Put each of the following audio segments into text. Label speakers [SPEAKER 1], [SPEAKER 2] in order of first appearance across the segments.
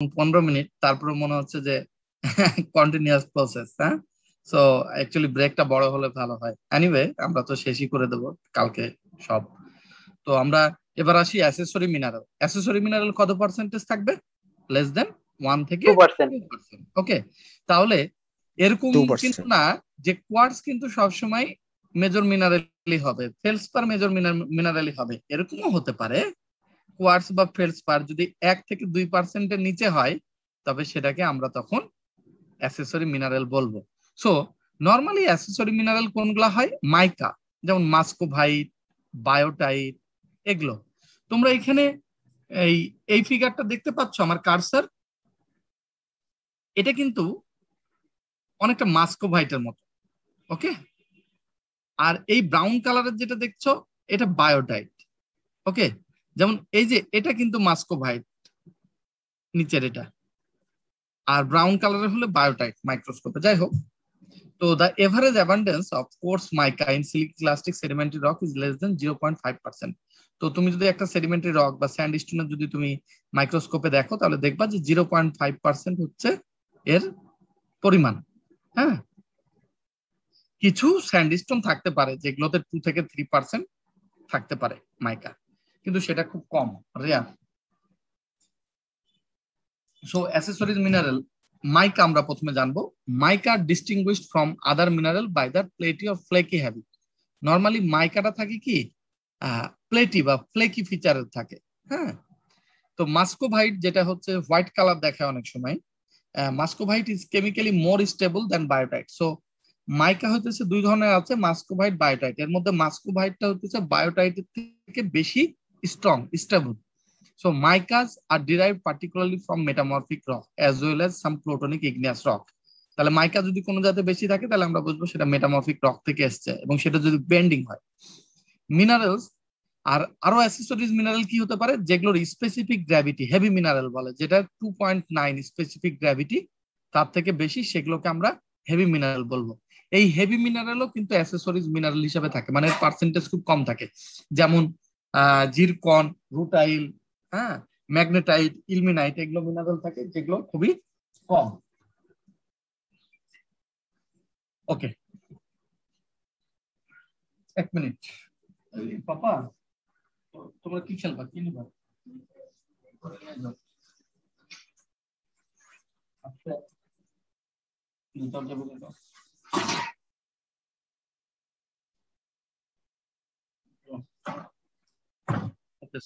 [SPEAKER 1] 15 minute, তারপরে মনে হচ্ছে যে কন্টিনিউয়াস প্রসেস। হ্যাঁ, সো অ্যাকচুয়ালি ব্রেকটা বড় হলে ভালো হয়। এনিওয়ে আমরা তো শেষই করে দেব কালকে সব। তো আমরা এবার আসি অ্যাসেসরি মিনারেল। অ্যাসেসরি মিনারেল কত পার্সেন্টেজ থাকবে? লেস দেন 1 থেকে
[SPEAKER 2] 2%।
[SPEAKER 1] 2%। ওকে, তাহলে এরকম কিন্তু
[SPEAKER 3] 2%।
[SPEAKER 1] না যে কোয়ার্টজ কিন্তু সবসময় মেজর মিনারেলই হবে, ফেলসপার মেজর মিনারেলই হবে, এরকমও হতে পারে কোয়ার্টজ বা ফেলসপার যদি 1 থেকে 2%-এর নিচে হয় তবে সেটাকে আমরা তখন অ্যাসেসরি মিনারেল বলবো। সো নরমালি অ্যাসেসরি মিনারেল কোনগুলা হয়? মাইকা, যেমন মাস্কোভাইট, বায়োটাইট, এগুলো। তোমরা এখানে এই ফিগারটা দেখতে পাচ্ছ আমার কার্সার, এটা কিন্তু অনেকটা মাস্কোভাইটের মতো। ওকে, আর এই ব্রাউন কালারের যেটা দেখছো এটা বায়োটাইট। ওকে, যেমন এই যে এটা কিন্তু মাস্কোভাইট নিচের এটা, আর ব্রাউন কালারের হলে বায়োটাইট মাইক্রোস্কোপে। যাই হোক, তো the average abundance of coarse mica in siliciclastic sedimentary rock is less than 0.5%. তো তুমি যদি একটা সেডিমেন্টারি রক বা স্যান্ডস্টোনের যদি তুমি মাইক্রোস্কোপে দেখো তাহলে দেখবা যে 0.5% হচ্ছে এর পরিমাণ। হ্যাঁ, কিছু স্যান্ডস্টোন থাকতে পারে যেগুলোতে 2 থেকে 3% থাকতে পারে মাইকা, কিন্তু সেটা খুব কম, rare. So accessories mineral mica আমরা প্রথমে জানবো। Mica distinguished from other mineral by the platy of flaky habit. Normally মাইকাটা থাকে কি প্লেটি বা ফ্লেকি ফিচারের থাকে। হ্যাঁ, তো মাস্কোভাইট যেটা হচ্ছে হোয়াইট কালার দেখায় অনেক সময়, muscovite is chemically more stable than biotite. So mica হতেছে দুই ধরনের আছে, মাস্কোভাইট, বায়োটাইট। এর মধ্যে মাস্কোভাইটটা হতেছে বায়োটাইটের থেকে বেশি strong, stable. So micas are derived particularly from metamorphic rock as well as some plutonic igneous rock. তাহলে মাইকা যদি কোনো জাতে বেশি থাকে তাহলে আমরা বুঝবো সেটা মেটামরফিক রক থেকে এসছে, এবং সেটা যদি বেন্ডিং হয়। মিনারেলস আর আরো অ্যাসেসরিজ মিনারেল কি হতে পারে? যেগুলোর স্পেসিফিক গ্র্যাভিটি হেভি মিনারেল বলে, যেটা 2.9 স্পেসিফিক গ্র্যাভিটি, তার থেকে বেশি, সেগুলোকে আমরা হেভি মিনারেল বলবো। এই হেভি মিনারেলও কিন্তু অ্যাসেসরিজ মিনারেল হিসেবে থাকে, মানে পার্সেন্টেজ খুব কম থাকে। যেমন জিরকন, রুটাইল, হ্যাঁ, ম্যাগনেটাইট, ইলমিনাইট, এগুলো মিনারেল থাকে যেগুলো খুবই কম। ওকে, এক মিনিট। পাপা তোমরা কি খেলবা, কি নিবা?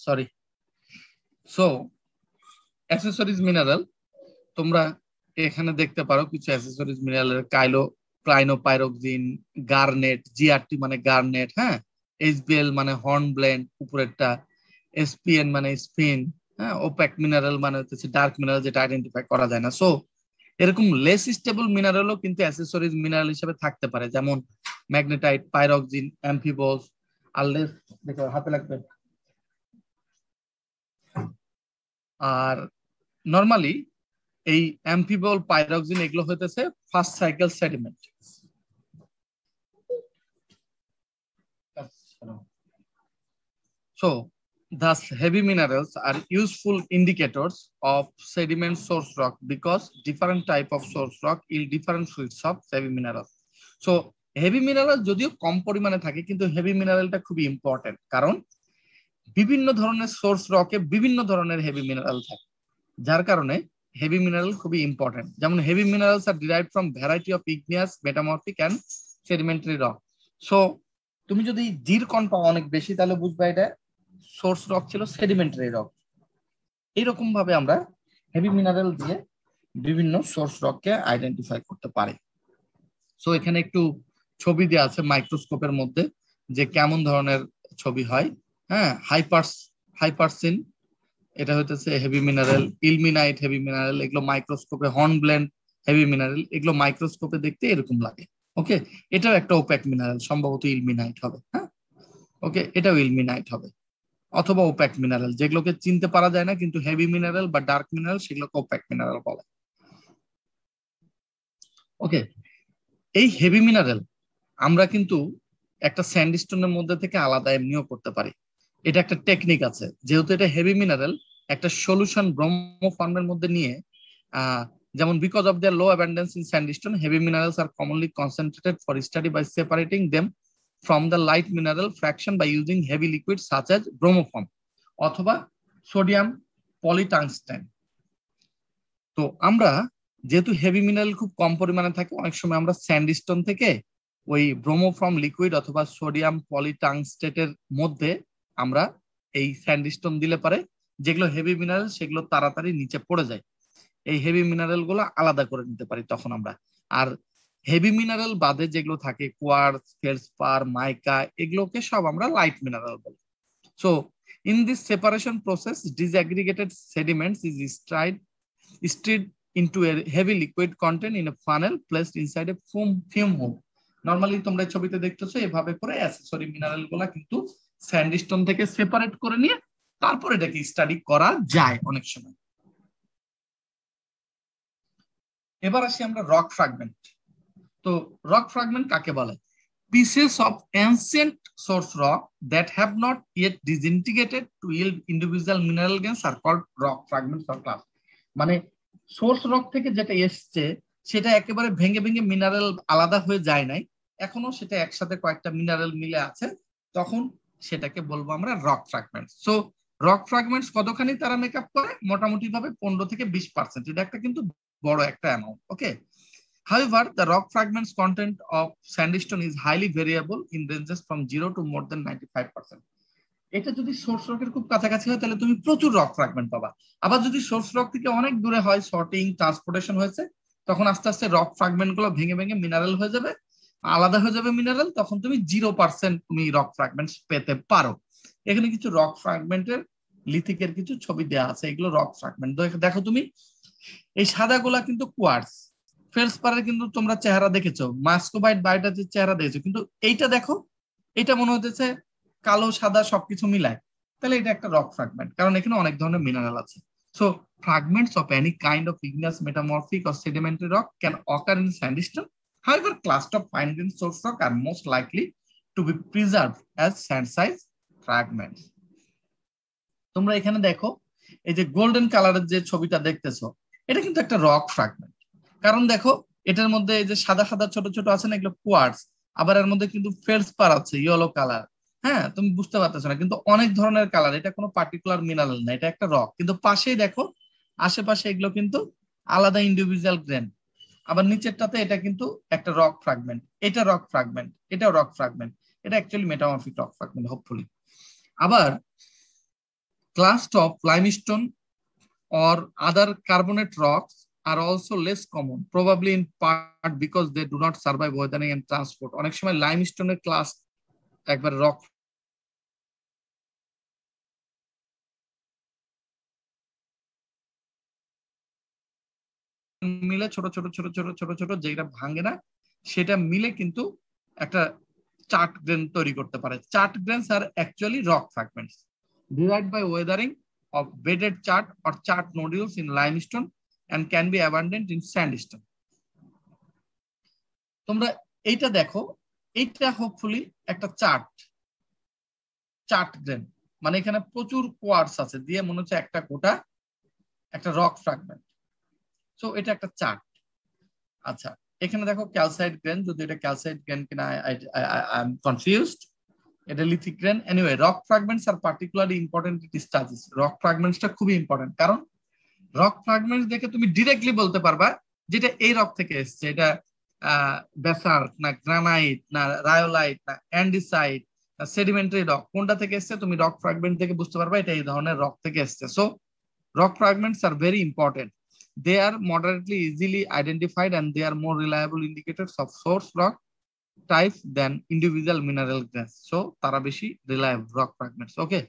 [SPEAKER 1] সরি। সো অ্যাসেসরিজ মিনারেল তোমরা এখানে দেখতে পারো কিছু অ্যাসেসরিজ মিনারেলের ক্রাইনোপাইরোক্সিন, গার্নেট, জিআরটি মানে গার্নেট, হ্যাঁ, এইচবিএল মানে হর্ন ব্লেন্ড উপরেরটা, এসপিএন মানে স্পিন, হ্যাঁ, ওপ্যাক মিনারেল মানে হচ্ছে ডার্ক মিনারেল যেটা আইডেন্টিফাই করা যায় না। সো এরকম লেস স্টেবল মিনারেলও কিন্তু অ্যাসেসরিজ মিনারেল হিসেবে থাকতে পারে, যেমন ম্যাগনেটাইট, পাইরোক্সিন, অ্যাম্ফিবোস। আর লেস দেখো হাতে লাগবে। আর নরমালি এই অ্যাম্ফিবল, পাইরোক্সিন এগুলো হইতেছে first cycle sediment. So thus heavy minerals are useful indicators of sediment source rock because different type of source rock yield different suites of heavy minerals. So heavy mineral যদিও কম পরিমাণে থাকে কিন্তু heavy মিনারেলটা খুবই important, কারণ বিভিন্ন ধরনের source রকে বিভিন্ন ধরনের হেভি মিনারেল থাকে, যার কারণে হেভি মিনারেল খুবই ইম্পর্টেন্ট। যেমন heavy minerals are derived from variety of igneous, metamorphic and sedimentary rock. So তুমি যদি জিরকন পাও অনেক বেশি তাহলে বুঝবা এটা সোর্স রক ছিল, সেডিমেন্টারি রক। এইরকম ভাবে আমরা হেভি মিনারেল দিয়ে বিভিন্ন সোর্স রককে আইডেন্টিফাই করতে পারি। সো এখানে একটু ছবি দেওয়া আছে মাইক্রোস্কোপের মধ্যে যে কেমন ধরনের ছবি হয়। হ্যাঁ, হাইপারসিন এটা হইতেছে হেভি মিনারেল, ইলমিনাইট হেভি মিনারেল, এগুলো মাইক্রোস্কোপে, হর্ন ব্লেন্ড হেভি মিনারেল, এগুলো মাইক্রোস্কোপে দেখতে এরকম লাগে। ওকে, এটাও একটা ওপ্যাক মিনারেল, সম্ভবত ইলমিনাইট হবে। হ্যাঁ, ওকে, এটাও ইলমিনাইট হবে, অথবা ওপ্যাক মিনারেল, যেগুলোকে চিনতে পারা যায় না কিন্তু হেভি মিনারেল বা ডার্ক মিনারেল, সেগুলোকে ওপ্যাক মিনারেল বলে। ওকে, এই হেভি মিনারেল আমরা কিন্তু একটা স্যান্ডস্টোনের মধ্যে থেকে আলাদা এমনিও করতে পারি। এটা একটা টেকনিক আছে, যেহেতু এটা হেভি মিনারেল একটা সলিউশন ব্রোমো ফর্মের মধ্যে নিয়ে যেমন because of their low abundance in sandstone heavy minerals are commonly concentrated for study by separating them from the light mineral fraction by using heavy liquid such as bromoform অথবা sodium polytungstate. তো আমরা যেহেতু heavy mineral খুব কম পরিমাণে থাকে, অনেক সময় আমরা স্যান্ডস্টোন থেকে ওই ব্রোমোফর্ম লিকুইড অথবা সোডিয়াম পলিটাংস্টেটের মধ্যে আমরা এই স্যান্ডস্টোন দিলে পারে যেগুলো হেভি মিনারেল সেগুলো তাড়াতাড়ি নিচে পড়ে যায়, এই হেভি মিনারেল গুলো আলাদা করে নিতে পারি তখন আমরা। আর হেভি মিনারেল বাদে যেগুলো থাকে কোয়ার্টজ, ফেলসপার, মাইকা, এগুলোকে সব আমরা লাইট মিনারেল বলি। So in this separation process disaggregated sediments is stirred into a heavy liquid content in a funnel placed inside a fume hood. Normally তোমরা ছবিতে দেখতেছো এভাবে করে অ্যাক্সেসরি মিনারেল গুলা কিন্তু স্যান্ডস্টোন থেকে সেপারেট করে নিয়ে তারপর এটাকে স্টাডি করা যায় অনেক সময়। এবার আসি আমরা রক ফ্র্যাগমেন্ট। তো রক ফ্র্যাগমেন্ট কাকে বলে? Pieces of ancient source rock that have not yet disintegrated to yield individual mineral grains are called rock fragments or class. মানে সোর্স রক থেকে যেটা এসছে সেটা একেবারে ভেঙে ভেঙে মিনারেল আলাদা হয়ে যায় নাই, এখনো সেটা একসাথে কয়েকটা মিনারেল মিলে আছে, তখন সেটাকে বলবো আমরা rock fragments. So rock fragments কতখানি তারা মেকআপ করে? মোটামুটি ভাবে 15 থেকে 20%। এটা একটা কিন্তু বড় একটা amount. Okay, however, the rock fragments content of sandstone is highly variable in ranges from 0 to more than 95%. এটা যদি সোর্স রকের খুব কাছাকাছি হয় তাহলে তুমি প্রচুর রক ফ্র্যাগমেন্ট পাবা। আবার যদি সোর্স রক থেকে অনেক দূরে হয়, সর্টিং ট্রান্সপোর্টেশন হয়েছে, তখন আস্তে আস্তে রক ফ্র্যাগমেন্ট গুলো ভেঙে ভেঙে মিনারেল হয়ে যাবে, আলাদা হয়ে যাবে মিনারেল, তখন তুমি 0% তুমি রক ফ্র্যাগমেন্টস পেতে পারো। এখানে কিছু রক ফ্র্যাগমেন্টের লিথিকের কিছু ছবি দেওয়া আছে, এগুলো রক ফ্র্যাগমেন্ট। দেখো তুমি এই সাদাগুলা কিন্তু কোয়ার্টজ, ফেলসপারের কিন্তু তোমরা চেহারা দেখেছো, মাস্কোবাইট বায়োটাজের চেহারা দেখেছো, কিন্তু এইটা দেখো, এটা মনে হতেছে কালো সাদা সবকিছু মিলায়, তাহলে এটা একটা রক ফ্র্যাগমেন্ট, কারণ এখানে অনেক ধরনের মিনারেল আছে। So fragments of any kind of igneous, metamorphic or sedimentary rock can occur in sandstone. However, clusters of fine-grained source rock are most likely to be preserved as sand-size fragments. তোমরা এখানে দেখো এই যে golden কালারের যে ছবিটা দেখতেছো, এটা কিন্তু একটা রক ফ্র্যাগমেন্ট, কারণ দেখো এটার মধ্যে এই যে সাদা সাদা ছোট ছোট আছে না, এগুলো কোয়ার্টজ, আবার এর মধ্যে কিন্তু ফেলসপার আছে ইয়েলো কালার। হ্যাঁ, তুমি বুঝতে পারতেছো না, কিন্তু অনেক ধরনের কালার, এটা কোনো পার্টিকুলার মিনারেল না, এটা একটা রক। কিন্তু পাশেই দেখো আশেপাশে এগুলো কিন্তু আলাদা ইন্ডিভিজুয়াল গ্রেন। আবার নিচেরটাতে এটা কিন্তু একটা রক ফ্র্যাগমেন্ট, এটা রক ফ্র্যাগমেন্ট, এটাও রক ফ্র্যাগমেন্ট, এটা actually metamorphic rock fragment hopefully. আবার clasts of limestone or other carbonate rocks are also less common, probably in part because they do not survive weathering and transport. অনেক সময় লাইমস্টোনের class একবার rock মিলে ছোট ছোট ছোট ছোট ছোট ছোট যেটা ভাঙে না সেটা মিলে কিন্তু একটা চার্ট গ্রেন তৈরি করতে পারে। Chert grains are actually rock fragments derived by weathering of bedded chart or chart nodules in limestone and can be abundant in sandstone. তোমরা এইটা দেখো, এইটা হোপফুলি একটা চার্ট গ্রেন, মানে এখানে প্রচুর কোয়ার্টস আছে দিয়ে মনে হচ্ছে একটা গোটা একটা রক ফ্র্যাগমেন্ট। সো এটা একটা চার্ট। আচ্ছা, এখানে দেখো ক্যালসাইট গ্রেন, যদি এটা ক্যালসাইট গ্রেন কিনা আই এম কনফিউজড, এটা lithic grain. Anyway, rock fragments are particularly important it studies. Rock ফ্র্যাগমেন্টসটা খুবই ইম্পর্টেন্ট, কারণ রক ফ্র্যাগমেন্টস দেখে তুমি ডিরেক্টলি বলতে পারবা যেটা এই রক থেকে এসছে, এটা ব্যাসাল্ট না গ্রানাইট না রায়োলাইট না অ্যান্ডিসাইট না সেডিমেন্টারি রক, কোনটা থেকে এসছে তুমি রক ফ্র্যাগমেন্ট থেকে বুঝতে পারবা এটা এই ধরনের রক থেকে এসছে। So rock fragments are very important. They are moderately easily identified and they are more reliable indicators of source rock types than individual mineral grains. So তারা বেশি reliable rock fragments. Okay,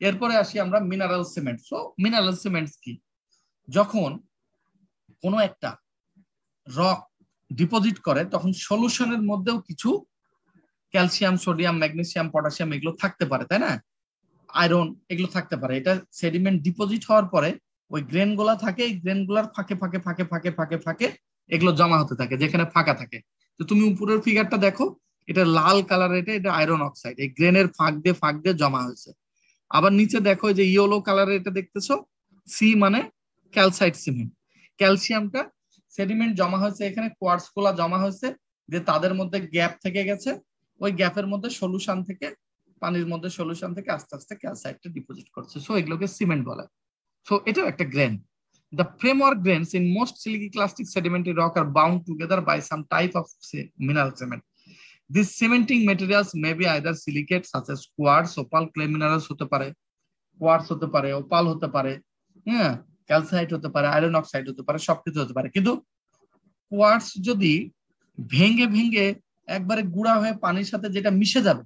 [SPEAKER 1] এরপরে আসি আমরা mineral cement. So mineral cements কি? যখন কোনো একটা rock deposit করে তখন সলিউশনের মধ্যেও কিছু ক্যালসিয়াম, সোডিয়াম, ম্যাগনেসিয়াম, পটাশিয়াম এগুলো থাকতে পারে, তাই না? আয়রন এগুলো থাকতে পারে। এটা সেডিমেন্ট ডিপোজিট হওয়ার পরে ওই গ্রেন গুলা থাকে, এই গ্রেন গুলার ফাঁকে ফাঁকে ফাঁকে ফাঁকে ফাঁকে ফাঁকে এগুলো জমা হতে থাকে যেখানে ফাঁকা থাকে। তো তুমি উপরের ফিগারটা দেখো, এটা লাল কালার, এটা আয়রন অক্সাইড এই গ্রেনের ফাঁক দিয়ে জমা হয়েছে। আবার নিচে দেখো যে ইয়েলো কালারের এটা দেখতেছো, সি মানে ক্যালসাইট সিমেন্ট। ক্যালসিয়ামটা সেডিমেন্ট জমা হয়েছে এখানে, কোয়ার্টজ গুলা জমা হয়েছে, যে তাদের মধ্যে গ্যাপ থেকে গেছে, ওই গ্যাপের মধ্যে সলিউশন থেকে, পানির মধ্যে সলিউশন থেকে আস্তে আস্তে ক্যালসাইটটা ডিপোজিট করছে, সো এগুলোকে সিমেন্ট বলে। সো এটাও একটা grain. The framework grains in most silky clastic sedimentary rock are bound together by some type of mineral cement. These cementing materials may be either silicate such as quartz, opal, clay minerals হতে পারে, quartz হতে পারে, opal হতে পারে, হ্যাঁ, calcite হতে পারে, iron oxide হতে পারে, সবকিছু হতে পারে। কিন্তু কোয়ার্টজ যদি ভেঙে ভেঙে একবারে গুঁড়া হয়ে পানির সাথে যেটা মিশে যাবে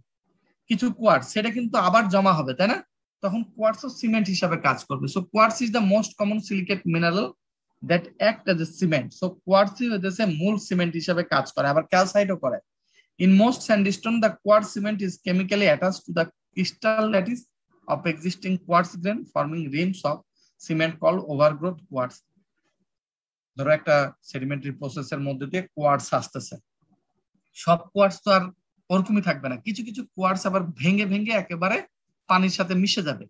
[SPEAKER 1] কিছু কোয়ার্টজ, সেটা কিন্তু আবার জমা হবে, তাই না? তখন কোয়ার্টজ সিমেন্ট হিসাবে কাজ করবে। So quartz is the most common silicate mineral that act as a cement. So quartz হচ্ছে মূল সিমেন্ট হিসাবে কাজ করে, আবার ক্যালসাইটও করে। In most sandstone, the quartz cement is chemically attached to the crystal lattice of existing quartz grain, forming rims of cement called overgrowth quartz. ধরো একটা sedimentary প্রসেসের মধ্যে দিয়ে কোয়ার্টস আসতেছে, সব কোয়ার্টস তো আর ওরকমই থাকবে না, কিছু কিছু কোয়ার্টস আবার ভেঙে ভেঙে একেবারে পানির সাথে মিশে যাবে।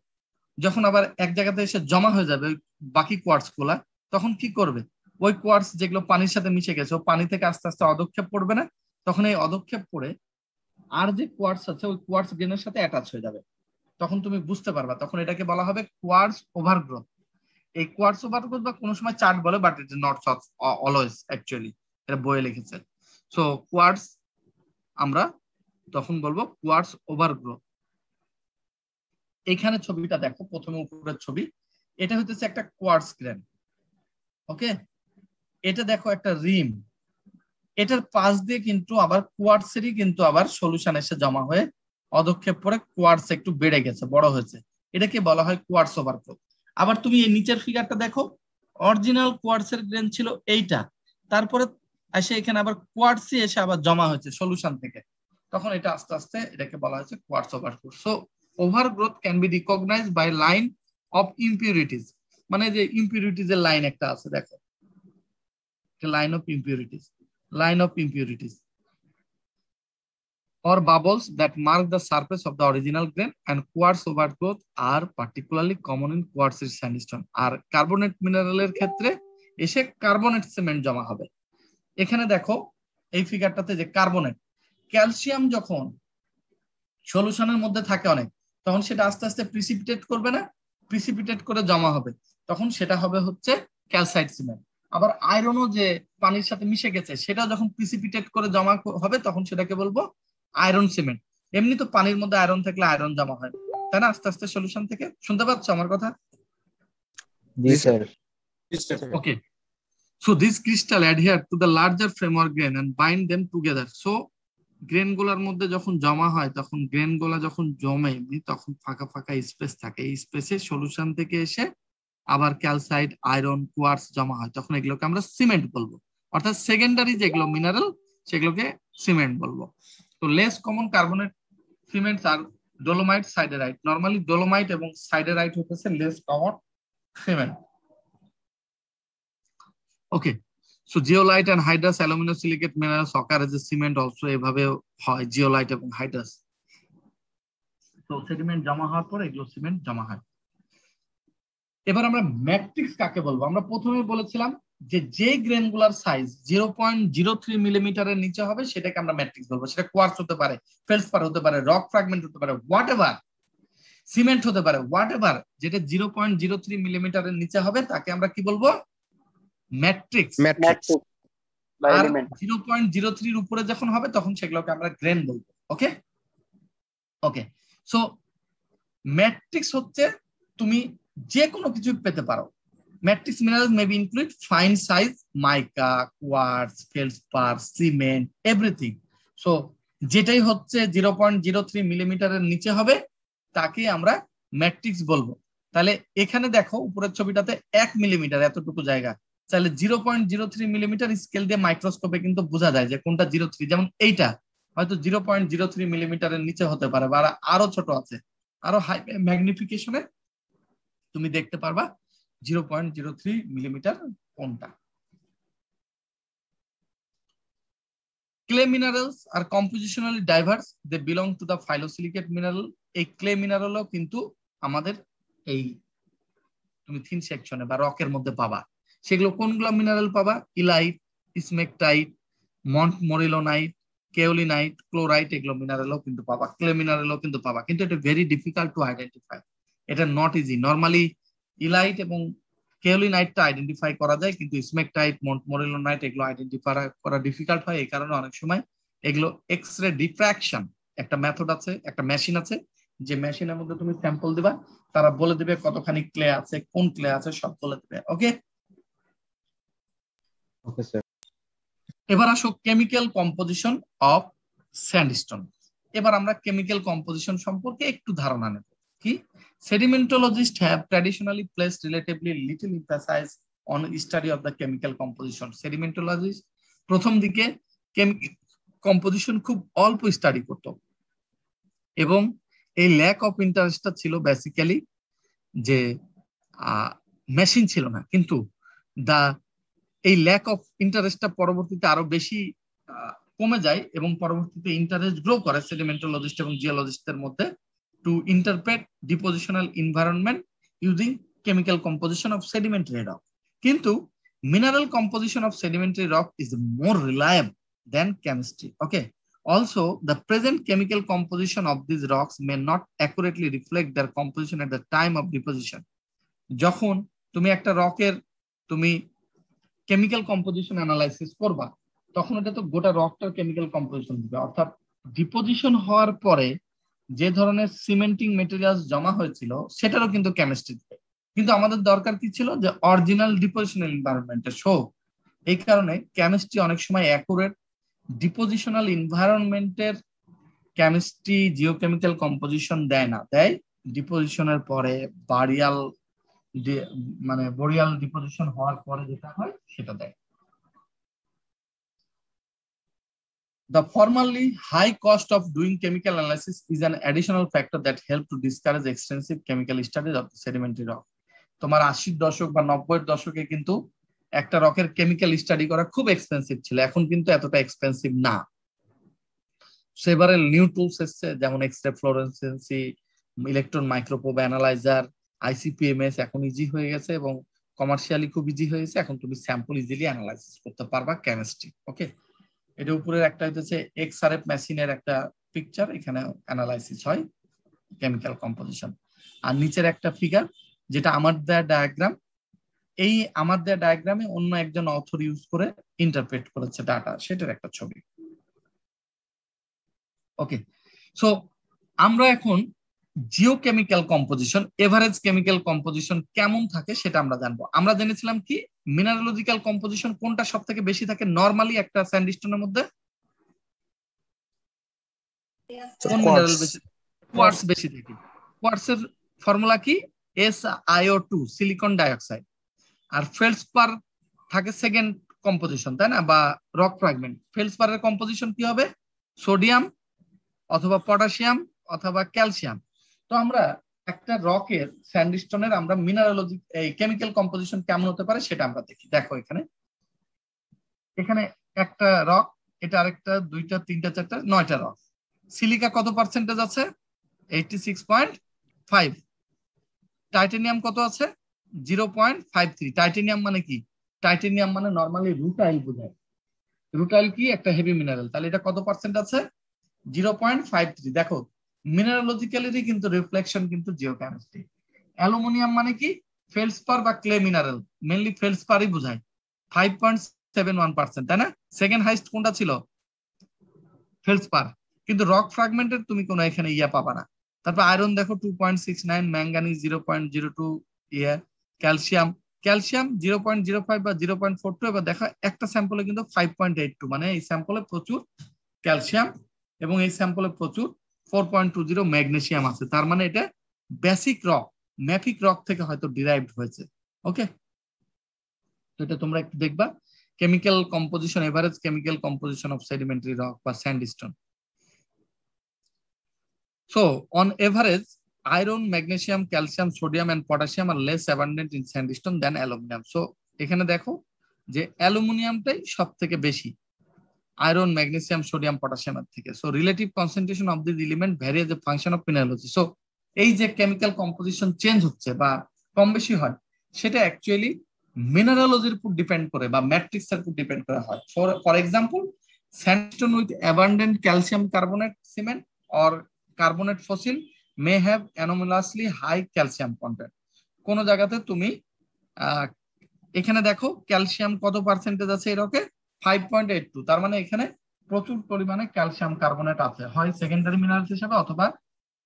[SPEAKER 1] যখন আবার এক জায়গাতে এসে জমা হয়ে যাবে ওই বাকি কোয়ার্টস গুলা, তখন কি করবে, ওই কোয়ার্টস যেগুলো পানির সাথে মিশে গেছে, ও পানি থেকে আস্তে আস্তে অদক্ষেপ পড়বে না, তখন এই অদক্ষেপ পড়ে আর যে কোয়ার্টস আছে ওই কোয়ার্টস গ্রেনের সাথে অ্যাটাচ হয়ে যাবে। তখন তুমি বুঝতে পারবা, তখন এটাকে বলা হবে কোয়ার্টস ওভারগ্রোথ। এই কোয়ার্টস ওভারগ্রোথ বা কোনো সময় চার্ট বলে, but it is not always actually, এটা বইয়ে লিখেছে। সো কোয়ার্টস আমরা তখন বলবো কোয়ার্টস ওভারগ্রোথ। এখানে ছবিটা দেখো, প্রথমে উপরের ছবি, এটা হচ্ছে একটা কোয়ার্টস গ্রেন, ওকে। এটা দেখো একটা রিম, এটার পাশ দিয়ে কিন্তু আবার কোয়ার্টসেরই কিন্তু আবার সলিউশন এসে জমা হয়ে অদক্ষেপ পরে কোয়ার্টস একটু বেড়ে গেছে, বড় হয়েছে, এটাকে বলা হয় কোয়ার্টস ওভারগ্রোথ। আবার তুমি এই নিচের ফিগারটা দেখো, অরিজিনাল কোয়ার্টসের গ্রেন ছিল এইটা, তারপরে এসে এখানে আবার কোয়ার্টসই এসে আবার জমা হয়েছে সলিউশন থেকে, তখন এটা আস্তে আস্তে এটাকে বলা হয়েছে quartz overgrowth. So overgrowth can be recognized by line of impurities, মানে যে ইম্পিউরিটিজ এর লাইন একটা আছে দেখো, line of impurities, line of impurities or bubbles that mark the surface of the original grain, and quartz overgrowth are particularly common in quartz sandstone. আর carbonate মিনারেলের ক্ষেত্রে এসে কার্বনেট সিমেন্ট জমা হবে। এখানে দেখো এই ফিগারটাতে যে কার্বনেট, ক্যালসিয়াম যখন সলিউশনের মধ্যে থাকে অনেক, তখন সেটা আস্তে আস্তে প্রিসিপিটেট করবে না, প্রিসিপিটেট করে জমা হবে, তখন সেটা হবে হচ্ছে ক্যালসাইট সিমেন্ট। আবার আয়রনও যে পানির সাথে মিশে গেছে, সেটা যখন প্রিসিপিটেট করে জমা হবে, তখন সেটাকে বলবো আয়রন সিমেন্ট। এমনি তো পানির মধ্যে আয়রন থাকলে আয়রন জমা হয়, তাই না, আস্তে আস্তে সলিউশন থেকে। শুনতে পাচ্ছ আমার কথা?
[SPEAKER 2] জি sir.
[SPEAKER 1] Okay, so this crystal adhere to the larger framework grain and bind them together. So grain গুলার মধ্যে যখন জমা হয়, তখন গ্রেন গুলা যখন জমে তখন ফাঁকা ফাঁকা স্পেস থাকে, এই স্পেসে সলিউশন থেকে এসে আবার ক্যালসাইট, আয়রন, কোয়ার্টস জমা হয়, তখন এগুলোকে আমরা সিমেন্ট বলবো। অর্থাৎ সেকেন্ডারি যেগুলো মিনারেল সেগুলোকে সিমেন্ট বলবো। তো less common carbonate cements are dolomite, siderite. Normally dolomite এবং সাইডেরাইট হচ্ছে less common cement. Okay, so zeolite and hydrous aluminosilicate minerals occur as a cement also, এভাবে হয় জিওলাইট এবং হাইড্রাস। তো সেডিমেন্ট জমা হওয়ার পর এগুলো সিমেন্ট জমা হয়। এবার আমরা ম্যাট্রিক্স কাকে বলবো? আমরা প্রথমে বলেছিলাম যে যে গ্রেনগুলার সাইজ 0.03 মিলিমিটারের নিচে হবে সেটাকে আমরা ম্যাট্রিক্স বলবো। সেটা কোয়ার্টজ হতে পারে, ফেলসপার হতে পারে, রক ফ্র্যাগমেন্ট হতে পারে, হোয়াট এভার, সিমেন্ট হতে পারে, হোয়াট এভার, যেটা 0.03 মিলিমিটারের নিচে হবে তাকে আমরা কি বলবো? ম্যাট্রিক্স। আর 0.03 এর উপরে যখন হবে তখন সেগুলোকে আমরা গ্রেন বলবো। ওকে ওকে, সো ম্যাট্রিক্স হচ্ছে তুমি যে কোনো কিছু পেতে পারো। Matrix minerals may be include fine size, mica, quartz, feldspar, cement, everything. So যেটাই হচ্ছে 0.03 মিলিমিটারের নিচে হবে তাকে আমরা ম্যাট্রিক্স বলবো। তাহলে এখানে দেখো উপরের ছবিটাতে 1 মিলিমিটার এতটুকু জায়গা, তাহলে 0.03 মিলিমিটার স্কেল দিয়ে মাইক্রোস্কোপে কিন্তু বোঝা যায় যে কোনটা 0.3। যেমন এইটা হয়তো 0.03 মিলিমিটারের নিচে হতে পারে, বা আরো ছোট আছে, আরো হাই ম্যাগনিফিকেশনে তুমি দেখতে পারবা 0.03 মিলিমিটার কোনটা। Clay minerals are compositionally diverse. They belong to the phyllosilicate mineral. এই ক্লে মিনারেলও কিন্তু আমাদের এই তুমি থিন সেকশনে বা রকের মধ্যে পাবা। সেগুলো কোনগুলো মিনারেল পাবা? ইলাইট, স্মেকটাইট, মন্টমোরিলোনাইট, কেওলিনাইট, ক্লোরাইট, এগুলো মিনারেলও কিন্তু পাবা, ক্লে মিনারেলও কিন্তু পাবা, কিন্তু এটা ভেরি ডিফিকাল্ট টু আইডেন্টিফাই। এটা নট ইজি। নর্মালি ইলাইট এবং কেওলিনাইটটা আইডেন্টিফাই করা যায়, কিন্তু স্মেকটাইট, মন্টমোরিলোনাইট এগুলো আইডেন্টিফাই করা ডিফিকাল্ট হয়। এই কারণে অনেক সময় এগুলো এক্স-রে ডিফ্রাকশন একটা মেথড আছে, একটা মেশিন আছে, যে মেশিনের মধ্যে তুমি স্যাম্পল দিবা, তারা বলে দিবে কতখানি ক্লে আছে, কোন ক্লে আছে, সব বলে দিবে। ওকে,
[SPEAKER 2] ওকে স্যার।
[SPEAKER 1] এবার আসো কেমিক্যাল কম্পোজিশন অফ স্যান্ডস্টোন। এবার আমরা কেমিক্যাল কম্পোজিশন সম্পর্কে একটু ধারণা নেব। কি, sedimentologists have traditionally placed relatively little emphasis on study of the chemical composition. Sedimentologists প্রথম দিকে কম্পোজিশন খুব অল্প স্টাডি করত, এবং এই ল্যাক অফ ইন্টারেস্টটা ছিল বেসিক্যালি যে মেশিন ছিল না, কিন্তু এই ল্যাক অফ ইন্টারেস্টটা পরবর্তীতে আরো বেশি কমে যায়, এবং পরবর্তীতে ইন্টারেস্ট গ্রো করে সেডিমেন্টোলজিস্ট এবং জিওলজিস্টদের মধ্যে to interpret depositional environment using chemical composition of sedimentary rock. কিন্তু mineral composition of sedimentary rock is more reliable than chemistry. Okay, also the present chemical composition of these rocks may not accurately reflect their composition at the time of deposition. যখন তুমি একটা রকের তুমি chemical composition analysis করবা, তখন এটা তো গোটা রকটার chemical composition দিবে, অর্থাৎ ডিপোজিশন হওয়ার পরে যে ধরনের সিমেন্টিং মেটেরিয়ালস জমা হয়েছিল সেটারও কিন্তু কেমিস্ট্রি দিবে। কিন্তু আমাদের দরকার কি ছিল, যে অরিজিনাল ডিপোজিশনাল এনভায়রনমেন্টে শো। এই কারণে কেমিস্ট্রি অনেক সময় অ্যাকুরেট ডিপোজিশনাল এনভায়রনমেন্টের কেমিস্ট্রি জিওকেমিক্যাল কম্পোজিশন দেয় না, দেয় ডিপোজিশনের পরে বারিয়াল মানে বোরিয়াল ডিপোজিশন হওয়ার পরে যেটা হয় সেটা দেয়। The formerly high cost of doing chemical analysis is an additional factor that helped to discourage extensive chemical studies of the sedimentary rock. তোমার 80-র দশক বা 90-এর দশকে কিন্তু একটা রকের কেমিক্যাল স্টাডি করা খুব এক্সপেন্সিভ ছিল, এখন কিন্তু এতটা এক্সপেন্সিভ না। সেভারেল নিউ টুলস এসছে, যেমন এক্স-রে ফ্লোরেসেন্সি, ইলেকট্রন মাইক্রোপ্রোব অ্যানালাইজার, আইসিপিএমএস এখন ইজি হয়ে গেছে, এবং কমার্শিয়ালি খুব ইজি হয়েছে। এখন তুমি স্যাম্পল ইজিলি অ্যানালাইসিস করতে পারবা কেমিস্ট্রি। ওকে, এটা উপরের একটা হচ্ছে এক্সআরএফ মেশিনের একটা পিকচার, এখানে অ্যানালাইসিস হয় কেমিক্যাল কম্পোজিশন। আর নিচের একটা ফিগার, যেটা আমার দেয়া ডায়াগ্রাম, এই আমার দেয়া ডায়াগ্রামে অন্য একজন অথর ইউজ করে ইন্টারপ্রেট করেছে ডাটা, সেটার একটা ছবি। ওকে, সো আমরা এখন জিওকেমিক্যাল কম্পোজিশন, এভারেজ কেমিক্যাল কম্পোজিশন কেমন থাকে সেটা আমরা জানবো। আমরা জেনেছিলাম কি, মিনারেলজিক্যাল কম্পোজিশন কোনটা সব থেকে বেশি থাকে নরমালি একটা স্যান্ডস্টোনের মধ্যে? কোন মিনারেল বেশি? কোয়ার্টজ বেশি থাকে। কোয়ার্টজের ফর্মুলা কি? SiO2, silicon dioxide. আর ফেলসপার থাকে সেকেন্ড কম্পোজিশন, তাই না, বা রক ফ্র্যাগমেন্ট। ফেলসপারের কম্পোজিশন কি হবে? সোডিয়াম অথবা পটাশিয়াম অথবা ক্যালসিয়াম। তো আমরা একটা রকের স্যান্ডস্টোনের আমরা মিনারেলজি এই কেমিক্যাল কম্পোজিশন কেমন হতে পারে সেটা আমরা দেখি। দেখো এখানে একটা রক, এটা আরেকটা, দুইটা, তিনটা, চারটা, 9টা রক। সিলিকা কত পার্সেন্টেজ আছে? 86.5। টাইটানিয়াম কত আছে? 0.53। টাইটানিয়াম মানে কি? টাইটানিয়াম মানে নরমালি রুটাইল বোঝায়। রুটাইল কি? একটা হেভি মিনারেল। তাহলে এটা কত পার্সেন্ট আছে? 0.53। দেখো মিনারোলজিক্যালি কিন্তু রিফ্লেকশন কিন্তু জিওকেমিস্ট্রি। অ্যালুমিনিয়াম মানে কি? ফেলসপার বা ক্লে মিনারেল, মেইনলি ফেলসপারই বোঝায়, 5.71%, তাই না? সেকেন্ড হাইস্ট কোনটা ছিল? ফেলসপার। কিন্তু রক ফ্র্যাগমেন্টের তুমি কোনো এখানে পাবা না। তারপর আয়রন দেখো 2.69, ম্যাঙ্গানিজ 0.02, ক্যালসিয়াম 0.05 বা 0.42। এবার দেখো একটা স্যাম্পলে কিন্তু 5.82, মানে এই স্যাম্পলে প্রচুর ক্যালসিয়াম এবং এই স্যাম্পলে প্রচুর 4.20 ম্যাগনেসিয়াম আছে। তার মানে এটা বেসিক রক, ম্যাফিক রক থেকে হয়তো ডিরাইভড হয়েছে। ওকে, তো এটা তোমরা একটু দেখবা, chemical composition, average chemical composition of sedimentary rock বা sandstone. So on average iron, magnesium, calcium, sodium and potassium are less abundant in sandstone than aluminum. So এখানে দেখো যে অ্যালুমিনিয়ামটাই সব থেকে বেশি আয়রন, ম্যাগনেসিয়াম, সোডিয়াম, পটাশিয়ামের থেকে। So relative concentration of this element vary as a function of mineralogy. So এই যে কেমিক্যাল কম্পোজিশন চেঞ্জ হচ্ছে বা কম বেশি হয়, সেটা অ্যাকচুয়ালি মিনারোলজির উপর ডিপেন্ড করে বা ম্যাট্রিক্সের উপর ডিপেন্ড করে হয়। For example, sandstone with abundant calcium carbonate cement or carbonate fossil may have anomalously high calcium content. কোন জায়গাতে তুমি এখানে দেখো ক্যালসিয়াম কত পার্সেন্টেজ আছে এই রকে, 5.82, তার মানে এখানে প্রচুর পরিমাণে ক্যালসিয়াম কার্বনেট আছে, হয় সেকেন্ডারি মিনারেলস হিসাবে অথবা